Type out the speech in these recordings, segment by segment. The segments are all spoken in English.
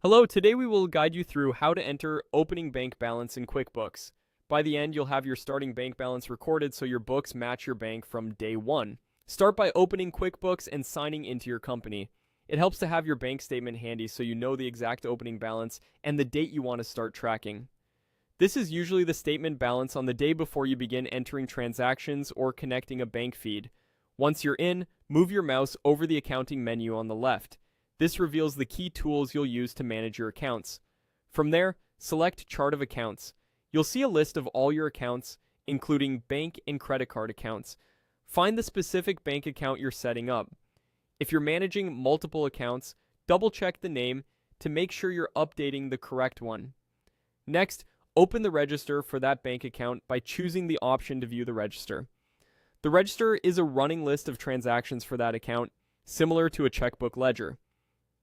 Hello, today we will guide you through how to enter opening bank balance in QuickBooks. By the end, you'll have your starting bank balance recorded so your books match your bank from day one. Start by opening QuickBooks and signing into your company. It helps to have your bank statement handy so you know the exact opening balance and the date you want to start tracking. This is usually the statement balance on the day before you begin entering transactions or connecting a bank feed. Once you're in, move your mouse over the accounting menu on the left. This reveals the key tools you'll use to manage your accounts. From there, select Chart of Accounts. You'll see a list of all your accounts, including bank and credit card accounts. Find the specific bank account you're setting up. If you're managing multiple accounts, double-check the name to make sure you're updating the correct one. Next, open the register for that bank account by choosing the option to view the register. The register is a running list of transactions for that account, similar to a checkbook ledger.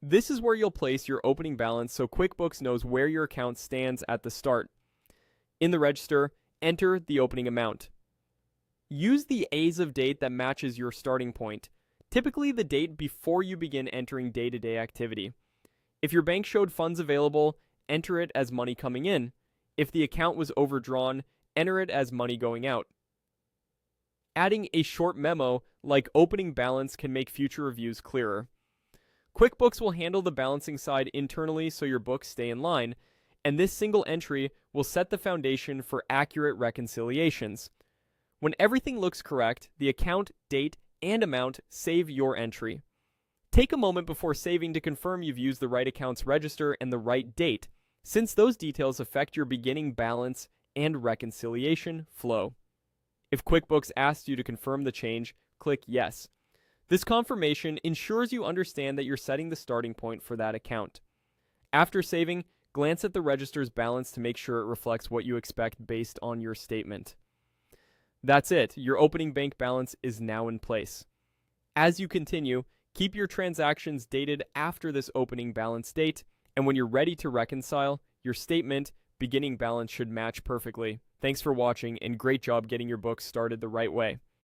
This is where you'll place your opening balance so QuickBooks knows where your account stands at the start. In the register, enter the opening amount. Use the A's of date that matches your starting point, typically the date before you begin entering day-to-day activity. If your bank showed funds available, enter it as money coming in. If the account was overdrawn, enter it as money going out. Adding a short memo like opening balance can make future reviews clearer. QuickBooks will handle the balancing side internally so your books stay in line, and this single entry will set the foundation for accurate reconciliations. When everything looks correct, the account, date, and amount save your entry. Take a moment before saving to confirm you've used the right account's register and the right date, since those details affect your beginning balance and reconciliation flow. If QuickBooks asks you to confirm the change, click Yes. This confirmation ensures you understand that you're setting the starting point for that account. After saving, glance at the register's balance to make sure it reflects what you expect based on your statement. That's it. Your opening bank balance is now in place. As you continue, keep your transactions dated after this opening balance date, and when you're ready to reconcile, your statement beginning balance should match perfectly. Thanks for watching, and great job getting your books started the right way.